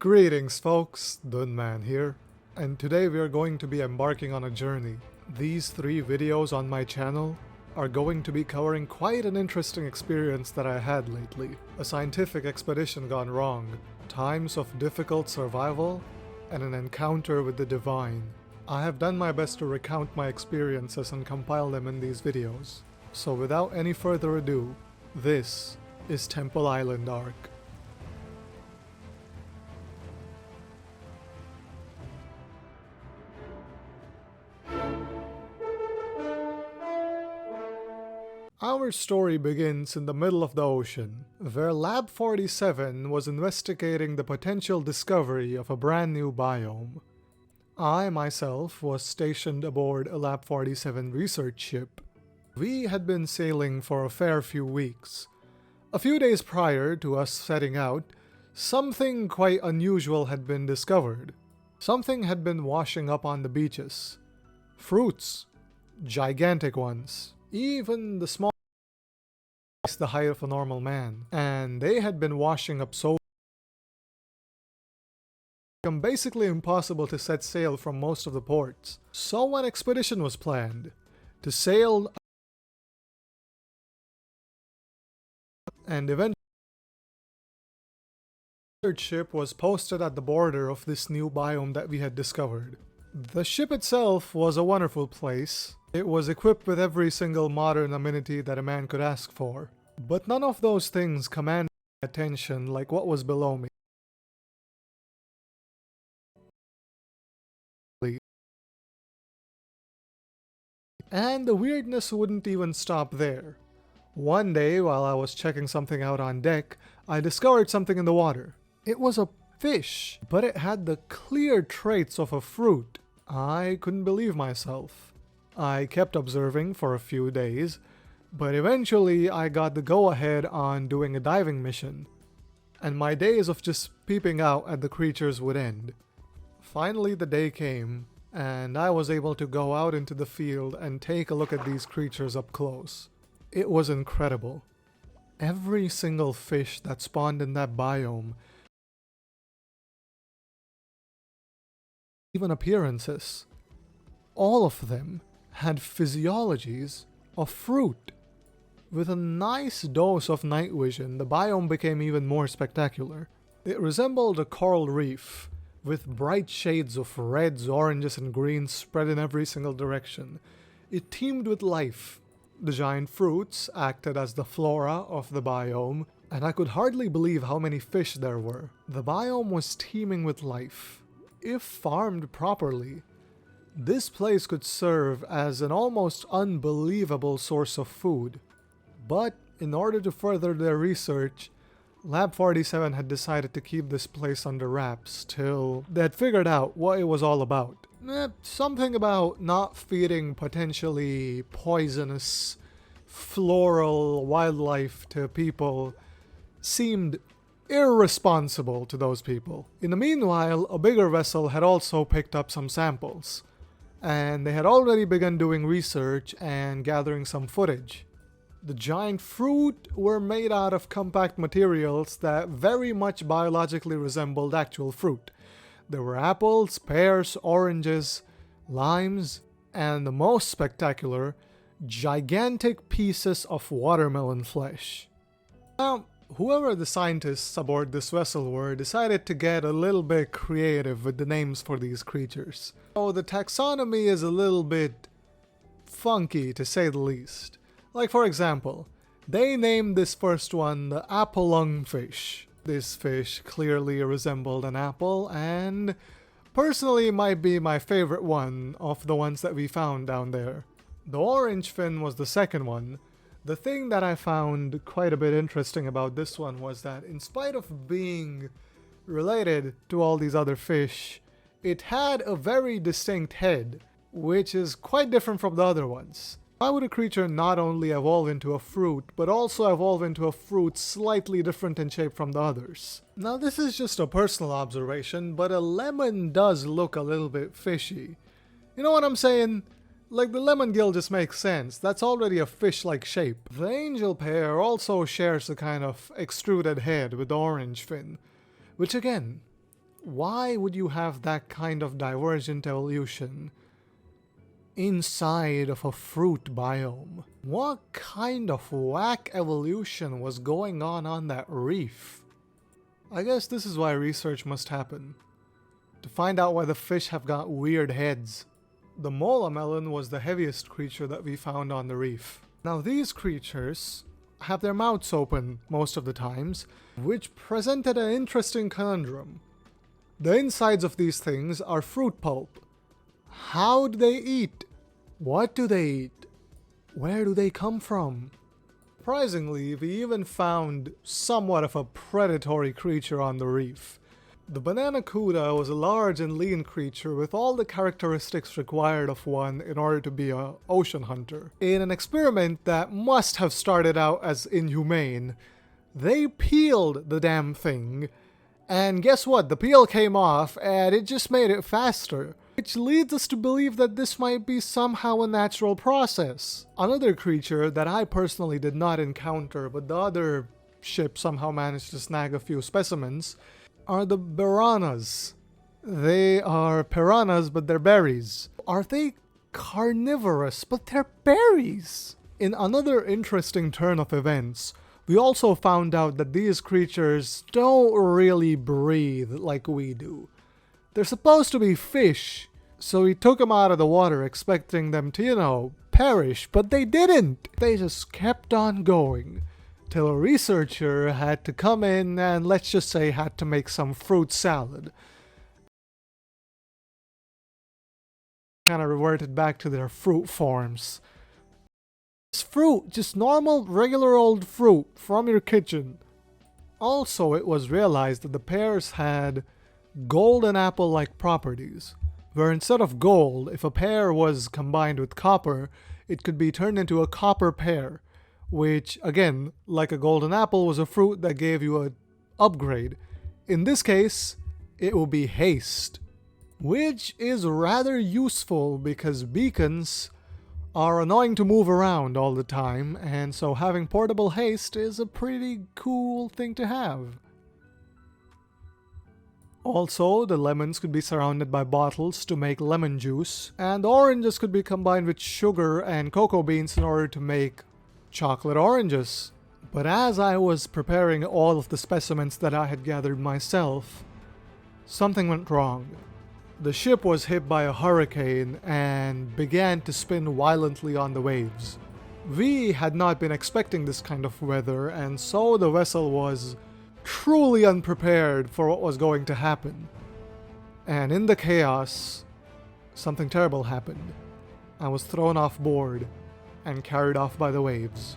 Greetings folks, Dunman here, and today we are going to be embarking on a journey. These 3 videos on my channel are going to be covering quite an interesting experience that I had lately. A scientific expedition gone wrong, times of difficult survival, and an encounter with the divine. I have done my best to recount my experiences and compile them in these videos. So without any further ado, this is Temple Island Arc. Our story begins in the middle of the ocean, where Lab 47 was investigating the potential discovery of a brand new biome. I myself was stationed aboard a Lab 47 research ship. We had been sailing for a fair few weeks. A few days prior to us setting out, something quite unusual had been discovered. Something had been washing up on the beaches. Fruits. Gigantic ones. Even the small the height of a normal man, and they had been washing up so basically impossible to set sail from most of the ports. So an expedition was planned to sail and eventually the ship was posted at the border of this new biome that we had discovered. The ship itself was a wonderful place. It was equipped with every single modern amenity that a man could ask for. But none of those things commanded my attention like what was below me. And the weirdness wouldn't even stop there. One day, while I was checking something out on deck, I discovered something in the water. It was a fish, but it had the clear traits of a fruit. I couldn't believe myself. I kept observing for a few days, but eventually I got the go-ahead on doing a diving mission, and my days of just peeping out at the creatures would end. Finally the day came, and I was able to go out into the field and take a look at these creatures up close. It was incredible. Every single fish that spawned in that biome, even appearances, all of them had physiologies of fruit. With a nice dose of night vision, the biome became even more spectacular. It resembled a coral reef, with bright shades of reds, oranges, and greens spread in every single direction. It teemed with life. The giant fruits acted as the flora of the biome, and I could hardly believe how many fish there were. The biome was teeming with life. If farmed properly, this place could serve as an almost unbelievable source of food. But in order to further their research, Lab 47 had decided to keep this place under wraps till they had figured out what it was all about. Something about not feeding potentially poisonous floral wildlife to people seemed irresponsible to those people. In the meanwhile, a bigger vessel had also picked up some samples, and they had already begun doing research and gathering some footage. The giant fruit were made out of compact materials that very much biologically resembled actual fruit. There were apples, pears, oranges, limes, and the most spectacular, gigantic pieces of watermelon flesh. Now, whoever the scientists aboard this vessel were decided to get a little bit creative with the names for these creatures. So the taxonomy is a little bit funky, to say the least. Like, for example, they named this first one the apple lungfish. This fish clearly resembled an apple and personally might be my favorite one of the ones that we found down there. The orange fin was the second one. The thing that I found quite a bit interesting about this one was that in spite of being related to all these other fish, it had a very distinct head, which is quite different from the other ones. Why would a creature not only evolve into a fruit, but also evolve into a fruit slightly different in shape from the others? Now this is just a personal observation, but a lemon does look a little bit fishy. You know what I'm saying? Like, the lemon gill just makes sense. That's already a fish-like shape. The angel pear also shares a kind of extruded head with the orange fin, which again why would you have that kind of divergent evolution inside of a fruit biome? What kind of whack evolution was going on that reef? I guess this is why research must happen, to find out why the fish have got weird heads. The mola melon was the heaviest creature that we found on the reef. Now these creatures have their mouths open most of the times, which presented an interesting conundrum. The insides of these things are fruit pulp. How do they eat? What do they eat? Where do they come from? Surprisingly, we even found somewhat of a predatory creature on the reef. The banana cuda was a large and lean creature with all the characteristics required of one in order to be an ocean hunter. In an experiment that must have started out as inhumane, they peeled the damn thing, and guess what? The peel came off and it just made it faster, which leads us to believe that this might be somehow a natural process. Another creature that I personally did not encounter, but the other ship somehow managed to snag a few specimens, are the piranhas. They are piranhas, but they're berries. Are they carnivorous, but they're berries? In another interesting turn of events, we also found out that these creatures don't really breathe like we do. They're supposed to be fish, so we took them out of the water expecting them to, perish, but they didn't. They just kept on going, till a researcher had to come in and, let's just say, had to make some fruit salad. Kind of reverted back to their fruit forms. It's fruit, just normal, regular old fruit from your kitchen. Also, it was realized that the pears had golden apple-like properties, where instead of gold, if a pear was combined with copper, it could be turned into a copper pear, which, again, like a golden apple, was a fruit that gave you an upgrade. In this case, it will be haste, which is rather useful because beacons are annoying to move around all the time, and so having portable haste is a pretty cool thing to have. Also, the lemons could be surrounded by bottles to make lemon juice, and oranges could be combined with sugar and cocoa beans in order to make chocolate oranges. But as I was preparing all of the specimens that I had gathered myself, something went wrong. The ship was hit by a hurricane and began to spin violently on the waves. We had not been expecting this kind of weather, and so the vessel was truly unprepared for what was going to happen. And in the chaos, something terrible happened. I was thrown off board and carried off by the waves.